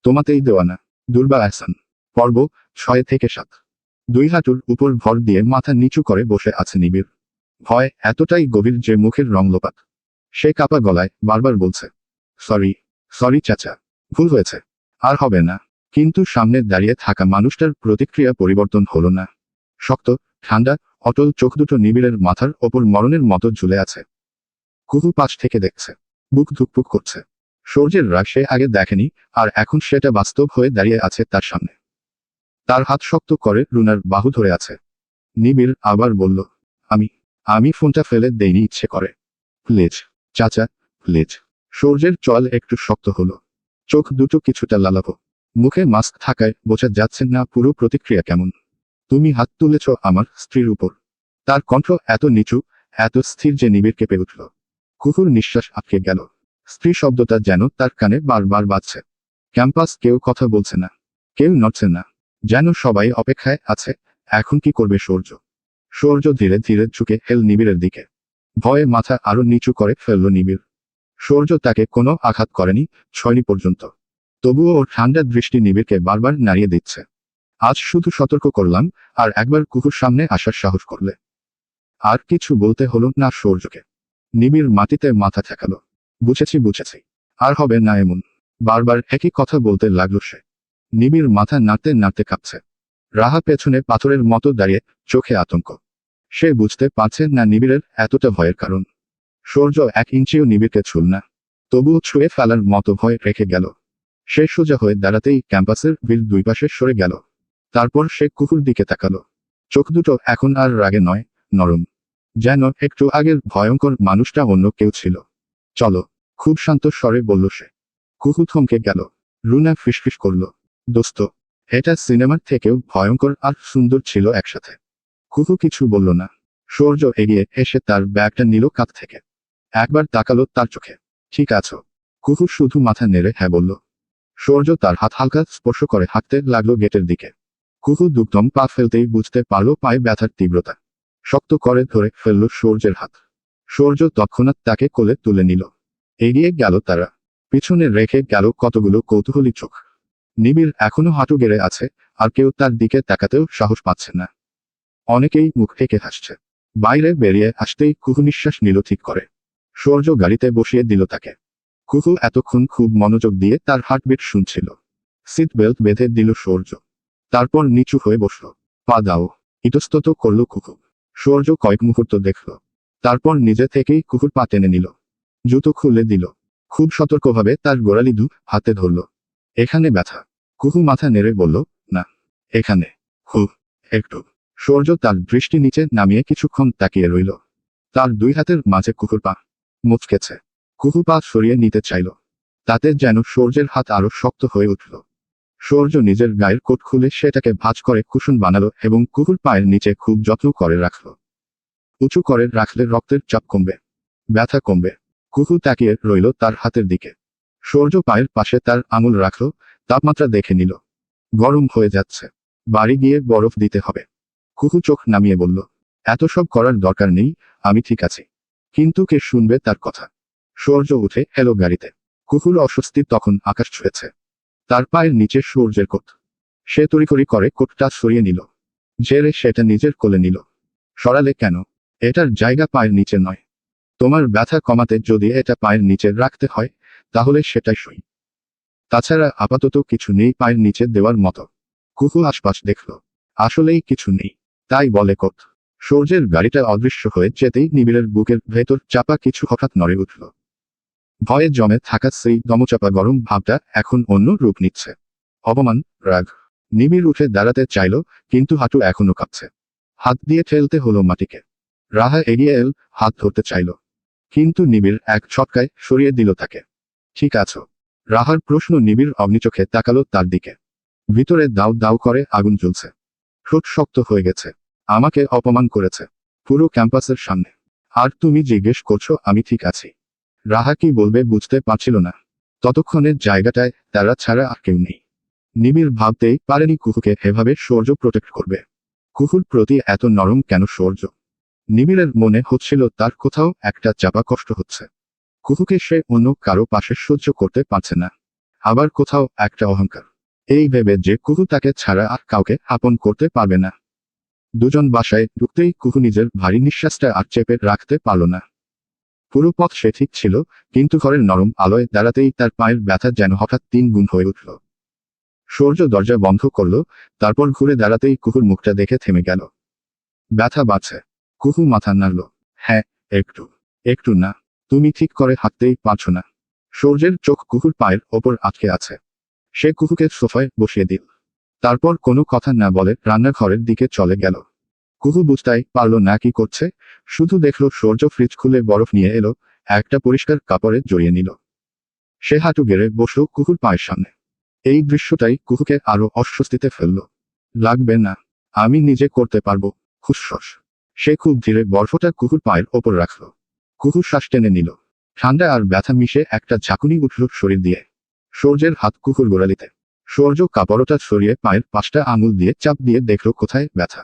তোমাতেই দেওয়ানা। দুর্বা আহসান। পর্ব 6 থেকে 7। 2 হাঁটুর উপর ভর দিয়ে মাথা নিচু করে বসে আছে নিবিড়। ভয় এতটাই গভীর যে মুখের রং লোপাট। সে কাপা গলায় বারবার বলছে, সরি, সরি চাচা, ভুল হয়েছে, আর হবে না। কিন্তু সামনে দাঁড়িয়ে থাকা মানুষটার প্রতিক্রিয়া পরিবর্তন হলো না। শক্ত, ঠান্ডা, অটল চোখ দুটো নিবিড়ের মাথার ওপর মরণের মতো ঝুলে আছে। কুহু পাশ থেকে দেখছে। বুক ধুকপুক করছে। সূর্যের রাগ সে আগে দেখেনি, আর এখন সেটা বাস্তব হয়ে দাঁড়িয়ে আছে তার সামনে। তার হাত শক্ত করে রুনার বাহু ধরে আছে। নিবিড় আবার বলল, আমি আমি ফোনটা ফেলে দেইনি ইচ্ছে করে। প্লিজ চাচা, প্লিজ। সূর্যের চোয়াল একটু শক্ত হলো। চোখ দুটো কিছুটা লালাভো। মুখে মাস্ক থাকায় বোঝা যাচ্ছে না পুরো প্রতিক্রিয়া কেমন। তুমি হাত তুলেছ আমার স্ত্রীর উপর। তার কণ্ঠ এত নিচু, এত স্থির যে নিবিড় কেঁপে উঠল। কুকুর নিঃশ্বাস আটকে গেল। স্ত্রী শব্দটা যেন তার কানে বারবার বাজছে। ক্যাম্পাস কেউ কথা বলছে না, কেউ নড়ছে না, যেন সবাই অপেক্ষায় আছে। এখন কি করবে সূর্য? সূর্য ধীরে ধীরে ঝুঁকে এল নিবিড়ের দিকে। ভয়ে মাথা আরো নিচু করে ফেলল নিবিড়। সূর্য তাকে কোনো আঘাত করেনি, ছয়নি পর্যন্ত। তবুও ওর ঠান্ডা দৃষ্টি নিবিড়কে বারবার নাড়িয়ে দিচ্ছে। আজ শুধু সতর্ক করলাম, আর একবার কুকুর সামনে আসার সাহস করলে। আর কিছু বলতে হলো না সূর্যকে। নিবিড় মাটিতে মাথা ঠেকালো। বুঝেছি বুঝেছি, আর হবে না এমন। বারবার একই কথা বলতে লাগলো সে। নিবিড় মাথা নাড়তে নাড়তে কাঁপছে। রাহা পেছনে পাথরের মতো দাঁড়িয়ে, চোখে আতঙ্ক। সে বুঝতে পারছে না নিবিড়ের এতটা ভয়ের কারণ। সূর্য 1 ইঞ্চিও নিবিড়কে ছুঁল না, তবুও ছুঁয়ে ফেলার মতো ভয় রেখে গেল। সে সোজা হয়ে দাঁড়াতেই ক্যাম্পাসের ভিড় দুই পাশে সরে গেল। তারপর সে কুকুর দিকে তাকালো। চোখ দুটো এখন আর রাগে নয়, নরম। যেন একটু আগের ভয়ঙ্কর মানুষটা অন্য কেউ ছিল। চলো, খুব শান্ত স্বরে বলল সে। কুকু থমকে গেল। রুনা ফিসফিস করল, দোস্ত, এটা সিনেমার থেকেও ভয়ঙ্কর আর সুন্দর ছিল একসাথে। কুকু কিছু বলল না। সূর্য এগিয়ে এসে তার ব্যাগটা নিল কাঁধ থেকে। একবার তাকালো তার চোখে। ঠিক আছো? কুকু শুধু মাথা নেড়ে হ্যাঁ বলল। সূর্য তার হাত হালকা স্পর্শ করে হাঁটতে লাগলো গেটের দিকে। কুকু দুকদম পা ফেলতেই বুঝতে পারল পায়ে ব্যথার তীব্রতা। শক্ত করে ধরে ফেলল সূর্যের হাত। সূর্য তৎক্ষণাৎ তাকে কোলে তুলে নিল। এগিয়ে গেল তারা। পিছনে রেখে গেল কতগুলো কৌতূহলী চোখ। নিবিড় এখনো হাঁটু গেড়ে আছে, আর কেউ তার দিকে তাকাতেও সাহস পাচ্ছে না। অনেকেই মুখ থেকে হাসছে। বাইরে বেরিয়ে আসতেই কুহু নিঃশ্বাস নিল ঠিক করে। সূর্য গাড়িতে বসিয়ে দিল তাকে। কুহু এতক্ষণ খুব মনোযোগ দিয়ে তার হার্টবিট শুনছিল। সিট বেল্ট বেঁধে দিল সূর্য। তারপর নিচু হয়ে বসল। পা দাও, ইতস্তত করল কুকু। সূর্য কয়েক মুহূর্ত দেখল। তারপর নিজে থেকেই কুকুর পা টেনে নিল। জুতো খুলে দিল। খুব সতর্কভাবে তার গোড়ালি হাতে ধরল। এখানে ব্যথা? কুকু মাথা নেড়ে বলল, না। এখানে? একটু। সূর্য তার দৃষ্টি নিচে নামিয়ে কিছুক্ষণ তাকিয়ে রইল। তার 2 হাতের মাঝে কুকুর পা মুচকেছে। কুকু পা সরিয়ে নিতে চাইল। তাতে যেন সূর্যের হাত আরো শক্ত হয়ে উঠল। সূর্য নিজের গায়ের কোট খুলে সেটাকে ভাঁজ করে কুশন বানালো এবং কুকুর পায়ের নিচে খুব যত্ন করে রাখল। উঁচু করে রাখলে রক্তের চাপ কমবে, ব্যথা কমবে। কুকু তাকিয়ে রইল তার হাতের দিকে। সূর্য পায়ের পাশে তার আঙুল রাখল, তাপমাত্রা দেখে নিল। গরম হয়ে যাচ্ছে। বাড়ি গিয়ে বরফ দিতে হবে। কুকু চোখ নামিয়ে বলল, এত সব করার দরকার নেই, আমি ঠিক আছি। কিন্তু কে শুনবে তার কথা? সূর্য উঠে এলো গাড়িতে। কুকুর অস্বস্তি তখন আকাশ ছুঁয়েছে। তার পায়ের নিচে সূর্যের কোট। সে তড়িঘড়ি করে কোটটা সরিয়ে নিল। ঝেড়ে সেটা নিজের কোলে নিল। সরালে কেন? এটার জায়গা পায়ের নিচে নয়। তোমার ব্যথা কমাতে যদি এটা পায়ের নিচে রাখতে হয়, তাহলে সেটাই সই। তাছাড়া আপাতত কিছু নেই পায়ের নিচে দেওয়ার মতো। কুকু আশপাশ দেখল। আসলেই কিছু নেই। তাই বলে কোট। সূর্যের গাড়িটা অদৃশ্য হয়ে যেতেই নিবিড়ের বুকের ভেতর চাপা কিছু হঠাৎ নড়ে উঠল। ভয়ে জমে থাকা সেই দমচাপা গরম ভাবটা এখন অন্য রূপ নিচ্ছে। অপমান, রাগ। নিবিড় উঠে দাঁড়াতে চাইল, কিন্তু হাঁটু এখনো কাঁপছে। হাত দিয়ে ঠেলতে হলো মাটিকে। রাহা এগিয়ে এল, হাত ধরতে চাইল। কিন্তু নিবিড় এক ছটকায় সরিয়ে দিল তাকে। ঠিক আছো? রাহার প্রশ্ন নিবিড় অগ্নিচোখে তাকালো তার দিকে। ভিতরে দাউ দাউ করে আগুন জ্বলছে। ঠোঁট শক্ত হয়ে গেছে। আমাকে অপমান করেছে, পুরো ক্যাম্পাসের সামনে। আর তুমি জিজ্ঞেস করছো আমি ঠিক আছি? রাহা কি বলবে বুঝতে পারছিল না। ততক্ষণের জায়গাটায় তারা ছাড়া আর কেউ নেই। নিবিড় ভাবতেই পারেনি কুকুরকে এভাবে সূর্য প্রোটেক্ট করবে। কুকুর প্রতি এত নরম কেন সূর্য? নিবিড়ের মনে হচ্ছিল তার কোথাও একটা চাপা কষ্ট হচ্ছে। কুকুরকে সে অন্য কারো পাশে সহ্য করতে পারছে না। আবার কোথাও একটা অহংকার। এই ভেবে যে কুহু তাকে ছাড়া আর কাউকে আপন করতে পারবে না। দুজন বাসায় ঢুকতেই কুহু নিজের ভারী নিঃশ্বাসটা আর চেপে রাখতে পারল না। পুরো পথ সে ঠিক ছিল, কিন্তু ঘরের নরম আলোয় দাঁড়াতেই তার পায়ের ব্যথা যেন হঠাৎ 3 গুণ হয়ে উঠল। সূর্য দরজা বন্ধ করল, তারপর ঘুরে দাঁড়াতেই কুহুর মুখটা দেখে থেমে গেল। ব্যথা বাড়ছে। কুহু মাথা নাড়ল। হ্যাঁ, একটু। একটু না। তুমি ঠিক করে হাঁটতেই পারছো না। সূর্যের চোখ কুহুর পায়ের ওপর আটকে আছে। সে কুহুকে সোফায় বসিয়ে দিল। তারপর কোনো কথা না বলে রান্নাঘরের দিকে চলে গেল। কুহু বুঝতেই পারল না কি করছে, শুধু দেখল সূর্য ফ্রিজ খুলে বরফ নিয়ে এলো, একটা পরিষ্কার কাপড়ে জড়িয়ে নিল। সে হাঁটু গেড়ে বসল কুহুর পায়ের সামনে। এই দৃশ্যটাই কুহুকে আরো অস্বস্তিতে ফেলল। লাগবে না। আমি নিজে করতে পারবো। খুশস। সে খুব ধীরে বরফটা কুহুর পায়ের ওপর রাখল। কুহু শ্বাস টেনে নিল। ঠান্ডা আর ব্যথা মিশে একটা ঝাঁকুনি উঠল শরীর দিয়ে। সূর্যের হাত কুহুর গোড়ালিতে। সূর্য কাপড়টা সরিয়ে পায়ের 5টা আঙুল দিয়ে চাপ দিয়ে দেখল কোথায় ব্যথা।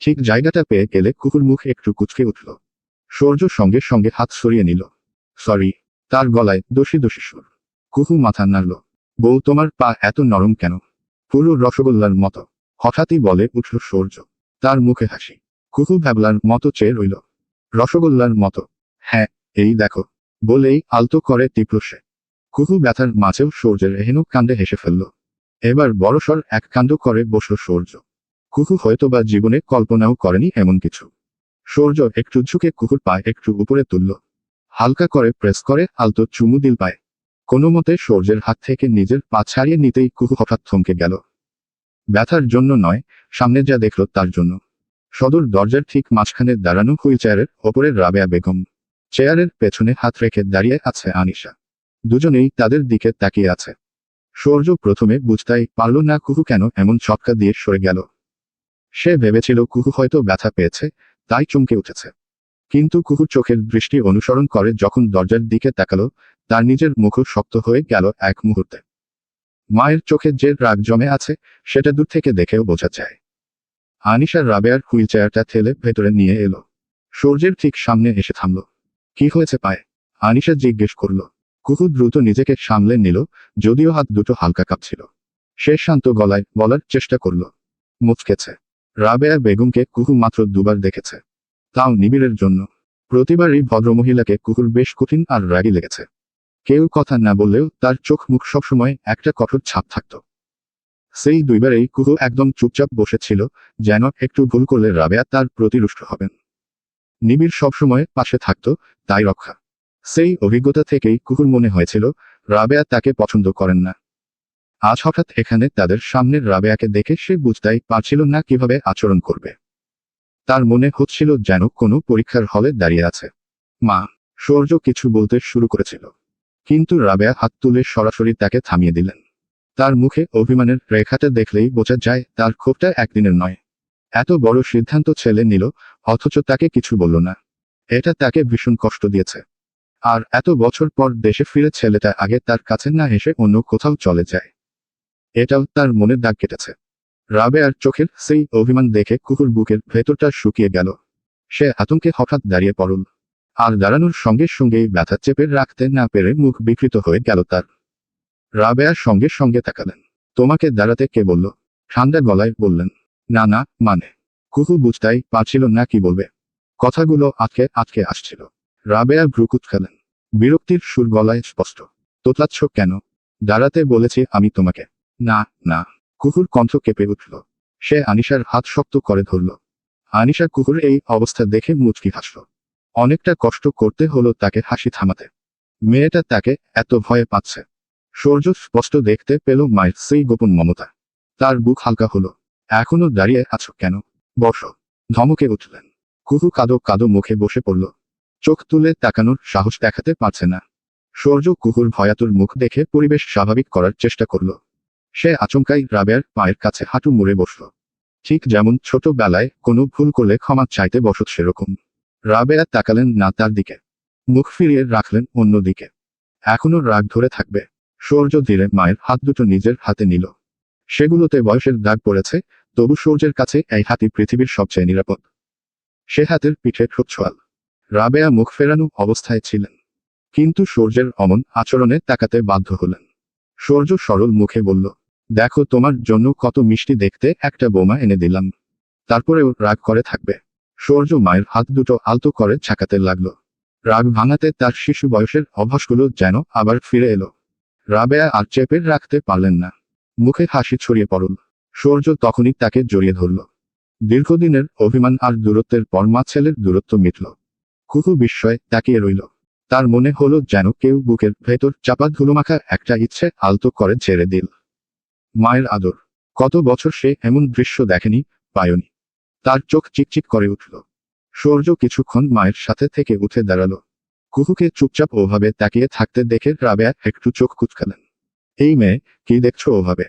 ঠিক জায়গাটা পেয়ে গেলে কুহুর মুখ একটু কুঁচকে উঠল। সূর্য সঙ্গে সঙ্গে হাত সরিয়ে নিল। সরি। তার গলায় দোষী দোষী সুর। কুহু মাথা নাড়ল। বউ, তোমার পা এত নরম কেন? পুরো রসগোল্লার মতো। হঠাৎই বলে উঠল সূর্য। তার মুখে হাসি। কুহু ভ্যাবলার মতো চেয়ে রইল। রসগোল্লার মতো? হ্যাঁ, এই দেখো। বলেই আলতো করে টিপল সে। কুহু ব্যথার মাঝেও সূর্যের এহেন কাণ্ডে হেসে ফেলল। এবার বড়সড় এক কাণ্ড করে বসল সূর্য। কুহু হয়তোবা জীবনে কল্পনাও করেনি এমন কিছু। সূর্য একটু ঝুঁকে কুহুর পায়ে একটু উপরে তুলল। হালকা করে প্রেস করে আলতো চুমু দিল পায়ে। কোনো মতে সূর্যের হাত থেকে নিজের পা ছাড়িয়ে নিতেই কুহু হঠাৎ থমকে গেল। ব্যথার জন্য নয়, সামনে যা দেখল তার জন্য। সদর দরজার ঠিক মাঝখানে দাঁড়ানো হুইলচেয়ারের ওপরে রাবেয়া বেগম। চেয়ারের পেছনে হাত রেখে দাঁড়িয়ে আছে আনিশা। দুজনেই তাদের দিকে তাকিয়ে আছে। সূর্য প্রথমে বুঝতেই পারল না কুহু কেন এমন ছটকা দিয়ে সরে গেল। সে ভেবেছিল কুহু হয়তো ব্যথা পেয়েছে, তাই চমকে উঠেছে। কিন্তু কুহুর চোখের দৃষ্টি অনুসরণ করে যখন দরজার দিকে তাকালো, তার নিজের মুখও শক্ত হয়ে গেল এক মুহূর্তে। মায়ের চোখে যে রাগ জমে আছে, সেটা দূর থেকে দেখেও বোঝা যায়। আনিশা রাবেয়ার হুইলচেয়ারটা ঠেলে ভেতরে নিয়ে এলো। সূর্যের ঠিক সামনে এসে থামল। কি হয়েছে পায়ে? আনিশা জিজ্ঞেস করল। কুহু দ্রুত নিজেকে সামলে নিল, যদিও হাত দুটো হালকা কাঁপছিল। সে শান্ত গলায় বলার চেষ্টা করল। মুচকেছে। রাবেয়া বেগমকে কুহু মাত্র 2বার দেখেছে। তাও নিবিড়ের জন্য। প্রতিবারই ভদ্রমহিলাকে কুহুর বেশ কঠিন আর রাগী লেগেছে। কেউ কথা না বললেও তার চোখ মুখ সবসময় একটা কঠোর ছাপ থাকত। সেই 2বারেই কুহু একদম চুপচাপ বসেছিল, যেন একটু ভুল করলে রাবেয়া তার প্রতি রুষ্ট হবেন। নিবিড় সবসময় পাশে থাকত, তাই রক্ষা। সেই অভিজ্ঞতা থেকেই কুহুর মনে হয়েছিল রাবেয়া তাকে পছন্দ করেন না। আজ হঠাৎ এখানে তাদের সামনের রাবেয়াকে দেখে সে বুঝতেই পারছিল না কিভাবে আচরণ করবে। তার মনে হচ্ছিল যেন কোনো পরীক্ষার হলে দাঁড়িয়ে আছে। মা। সূর্য কিছু বলতে শুরু করেছিল, কিন্তু রাবেয়া হাত তুলে সরাসরি তাকে থামিয়ে দিলেন। তার মুখে অভিমানের রেখাটা দেখলেই বোঝা যায় তার ক্ষোভটা একদিনের নয়। এত বড় সিদ্ধান্ত ছেলে নিল, অথচ তাকে কিছু বলল না। এটা তাকে ভীষণ কষ্ট দিয়েছে। আর এত বছর পর দেশে ফিরে ছেলেটা আগে তার কাছে না এসে অন্য কোথাও চলে যায়। এটাও তার মনে দাগ কেটেছে। রাবেয়ার চোখের সেই অভিমান দেখে কুহুর বুকের ভেতরটা শুকিয়ে গেল। সে আতঙ্কে হঠাৎ দাঁড়িয়ে পড়ল। আর দাঁড়ানোর সঙ্গে সঙ্গেই ব্যথা চেপে রাখতে না পেরে মুখ বিকৃত হয়ে গেল তার। রাবেয়া সঙ্গে সঙ্গে তাকালেন। তোমাকে দাঁড়াতে কে বলল? ঠান্ডা গলায় বললেন। না না, মানে। কুহু বুঝতেই পারছিল না কি বলবে। কথাগুলো আটকে আটকে আসছিল। রাবেয়া ভ্রু কুঁচকালেন। বিরক্তির সুর গলায় স্পষ্ট। তোতলাচ্ছ কেন? দাঁড়াতে বলেছি আমি তোমাকে। না না। কুহুর কণ্ঠ কেঁপে উঠল। সে আনিশার হাত শক্ত করে ধরল। আনিশা কুহুর এই অবস্থা দেখে মুচকি হাসল। অনেকটা কষ্ট করতে হলো তাকে হাসি থামাতে। মেয়েটা তাকে এত ভয় পাচ্ছে। সূর্য স্পষ্ট দেখতে পেল মায়ের সেই গোপন মমতা। তার বুক হালকা হলো। এখনো দাঁড়িয়ে আছো কেন? বসো। ধমকে উঠলেন। কুহু কাদো কাদো মুখে বসে পড়ল। চোখ তুলে তাকানোর সাহস দেখাতে পারছে না। সূর্য কুহুর ভয়াতুর মুখ দেখে পরিবেশ স্বাভাবিক করার চেষ্টা করল। সে আচমকাই রাবেয়ার পায়ের কাছে হাঁটু মুড়ে বসল। ঠিক যেমন ছোটবেলায় কোনো ভুল করলে ক্ষমা চাইতে বসত সেরকম। রাবেয়া তাকালেন না তার দিকে। মুখ ফিরিয়ে রাখলেন অন্যদিকে। এখনো রাগ ধরে থাকবে? সূর্য ধীরে মায়ের হাত দুটো নিজের হাতে নিল। সেগুলোতে বয়সের দাগ পড়েছে, তবু সূর্যের কাছে এই হাতই পৃথিবীর সবচেয়ে নিরাপদ। সে হাতের পিঠে ঠোঁট ছোঁয়াল। রাবেয়া মুখ ফেরানো অবস্থায় ছিলেন, কিন্তু সূর্যের অমন আচরণে তাকাতে বাধ্য হলেন। সূর্য সরল মুখে বলল, দেখো তোমার জন্য কত মিষ্টি দেখতে একটা বোমা এনে দিলাম, তারপরেও রাগ করে থাকবে? সূর্য মায়ের হাত দুটো আলতো করে ঝাঁকাতে লাগলো। রাগ ভাঙাতে তার শিশু বয়সের অভ্যাসগুলো যেন আবার ফিরে এলো। রাবেয়া আর চেপে রাখতে পারলেন না। মুখে হাসি ছড়িয়ে পড়ল। সূর্য তখনই তাকে জড়িয়ে ধরল। দীর্ঘদিনের অভিমান আর দূরত্বের পর মা ছেলের দূরত্ব মিটল। কুকু বিস্ময়ে তাকিয়ে রইল। তার মনে হলো যেন কেউ বুকের ভেতর চাপা ধুলোমাখা একটা ইচ্ছে আলতো করে ছেড়ে দিল। মায়ের আদর। কত বছর সে এমন দৃশ্য দেখেনি, পায়নি। তার চোখ চিকচিক করে উঠল। সূর্য কিছুক্ষণ মায়ের সাথে থেকে উঠে দাঁড়ালো। কুকুকে চুপচাপ ওভাবে তাকিয়ে থাকতে দেখে রাবেয়া একটু চোখ কুচকালেন। এই মেয়ে, কি দেখছো ওভাবে?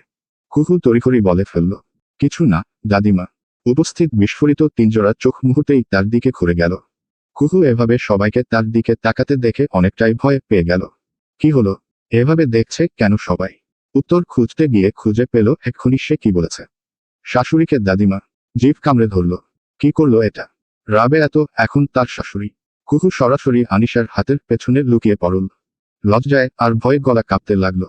কুকু তড়িঘড়ি বলে ফেলল, কিছু না, দাদিমা। উপস্থিত বিস্ফোরিত তিনজোড়া চোখ মুহূর্তেই তার দিকে ঘুরে গেল। কুকু এভাবে সবাইকে তার দিকে তাকাতে দেখে অনেকটাই ভয় পেয়ে গেল। কি হলো? এভাবে দেখছে কেন সবাই? উত্তর খুঁজতে গিয়ে খুঁজে পেল এক্ষুনি সে কি বলেছে। শাশুড়িকে দাদিমা। জিভ কামড়ে ধরল। কি করলো এটা? রাবেয়া তো এখন তার শাশুড়ি। কুকু সরাসরি আনিশার হাতের পেছনে লুকিয়ে পড়ল। লজ্জায় আর ভয়ে গলা কাঁপতে লাগলো।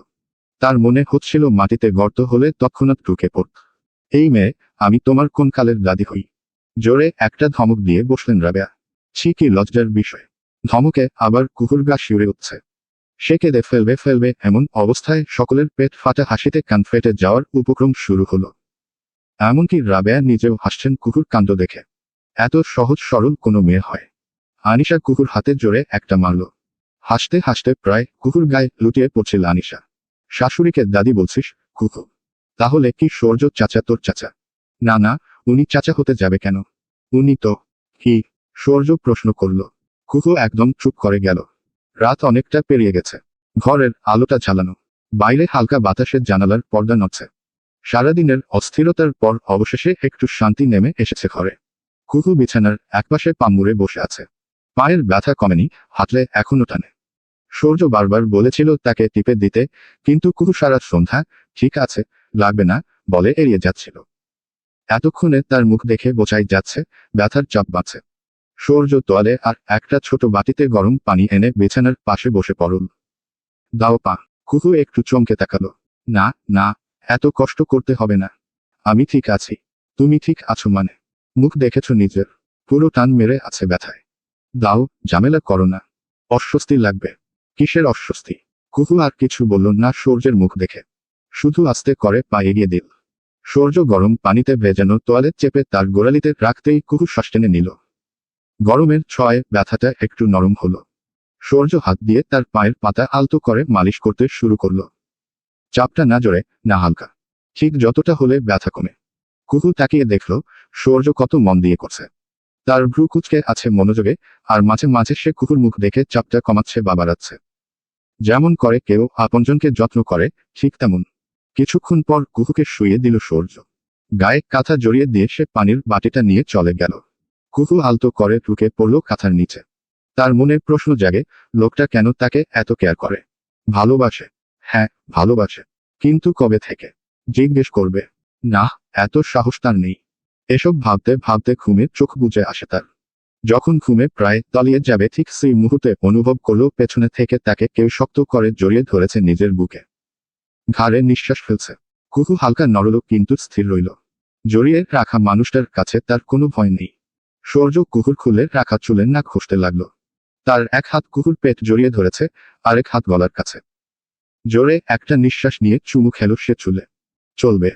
তার মনে হচ্ছিল মাটিতে গর্ত হলে তৎক্ষণাৎ ঢুকে পড়ত। এই মেয়ে, আমি তোমার কোন কালের দাদি হই? জোরে একটা ধমক দিয়ে বসলেন রাবেয়া। ছি, কি লজ্জার বিষয়! ধমকে আবার কুকুর গা শিউরে উঠছে। সে কেঁদে ফেলবে এমন অবস্থায় সকলের পেট ফাটা হাসিতে কান ফেটে যাওয়ার উপক্রম শুরু হলো। এমনকি রাবেয়া নিজেও হাসছেন কুকুর কাণ্ড দেখে। এত সহজ সরল কোনো মেয়ে হয়? আনিশা কুকুর হাতে জোরে একটা মারল। হাসতে হাসতে প্রায় কুকুর গায়ে লুটিয়ে পড়ছিল আনিশা। শাশুড়িকে দাদি বলছিস, কুকু? তাহলে কি সূর্য চাচা তোর চাচা? না না, উনি চাচা হতে যাবে কেন? উনি তো। কি? সূর্য প্রশ্ন করল। কুকু একদম চুপ করে গেল। রাত অনেকটা পেরিয়ে গেছে। ঘরের আলোটা জ্বালানো। বাইরে হালকা বাতাসের জানালার পর্দা নড়ছে। সারাদিনের অস্থিরতার পর অবশেষে একটু শান্তি নেমে এসেছে ঘরে। কুকু বিছানার একপাশে পা মুড়ে বসে আছে। পায়ের ব্যথা কমেনি, হাঁটলে এখনো টানে। সূর্য বারবার বলেছিল তাকে টিপে দিতে, কিন্তু কুকু সারা সন্ধ্যা ঠিক আছে, লাগবে না বলে এড়িয়ে যাচ্ছিল। এতক্ষণে তার মুখ দেখে বোঝাই যাচ্ছে ব্যথার চাপ বাড়ছে। সূর্য তোয়ালে আর একটা ছোট বাটিতে গরম পানি এনে বিছানার পাশে বসে পড়ল। দাও পা। কুকু একটু চমকে তাকালো। না না, এত কষ্ট করতে হবে না। আমি ঠিক আছি। তুমি ঠিক আছো মানে? মুখ দেখেছ নিজের, পুরো টান মেরে আছে ব্যথায়। দাও, ঝামেলা করো না। অস্বস্তি লাগবে। কিসের অস্বস্তি? কুকু আর কিছু বলল না সূর্যের মুখ দেখে। শুধু আস্তে করে পা এগিয়ে দিল। সূর্য গরম পানিতে ভেজানো তোয়ালেট চেপে তার গোড়ালিতে রাখতেই কুকু শ্বাস টেনে নিল। গরমের ছোঁয়ায় ব্যথাটা একটু নরম হলো। সূর্য হাত দিয়ে তার পায়ের পাতা আলতো করে মালিশ করতে শুরু করলো। চাপটা না জোরে, না হালকা। ঠিক যতটা হলে ব্যথা কমে। কুকু তাকিয়ে দেখল সূর্য কত মন দিয়ে করছে। তার ভ্রু কুঁচকে আছে মনোযোগে, আর মাঝে মাঝে সে কুকুর মুখ দেখে চাপটা কমাচ্ছে বা বাড়াচ্ছে। যেমন করে কেউ আপনজনকে যত্ন করে, ঠিক তেমন। কিছুক্ষণ পর কুকুকে শুইয়ে দিল সূর্য। গায়ে কাঁথা জড়িয়ে দিয়ে সে পানির বাটিটা নিয়ে চলে গেল। কুকু আলতো করে ঢুকে পড়ল কাঁথার নিচে। তার মনে প্রশ্ন জাগে, লোকটা কেন তাকে এত কেয়ার করে? ভালোবাসে। হ্যাঁ, ভালোবাসে। কিন্তু কবে থেকে? জিজ্ঞেস করবে? না, এত সাহস তার নেই। এসব ভাবতে ভাবতে ঘুমে চোখ বুজে আসে তার। যখন ঘুমে প্রায় তলিয়ে যাবে ঠিক সেই মুহূর্তে অনুভব করলো পেছনে থেকে তাকে কেউ শক্ত করে জড়িয়ে ধরেছে নিজের বুকে। ঘাড়ে নিঃশ্বাস ফেলছে। কুকু হালকা নড়ল কিন্তু স্থির রইল। জড়িয়ে রাখা মানুষটার কাছে তার কোনো ভয় নেই। সূর্য কুকুর খুলে রাখা চুলের নাক ঘষতে লাগলো। তার এক হাত কুকুর পেট জড়িয়ে ধরেছে, আরেক হাত গলার কাছে। জোরে একটা নিঃশ্বাস নিয়ে চুমু খেল সে চুলে। চলবে।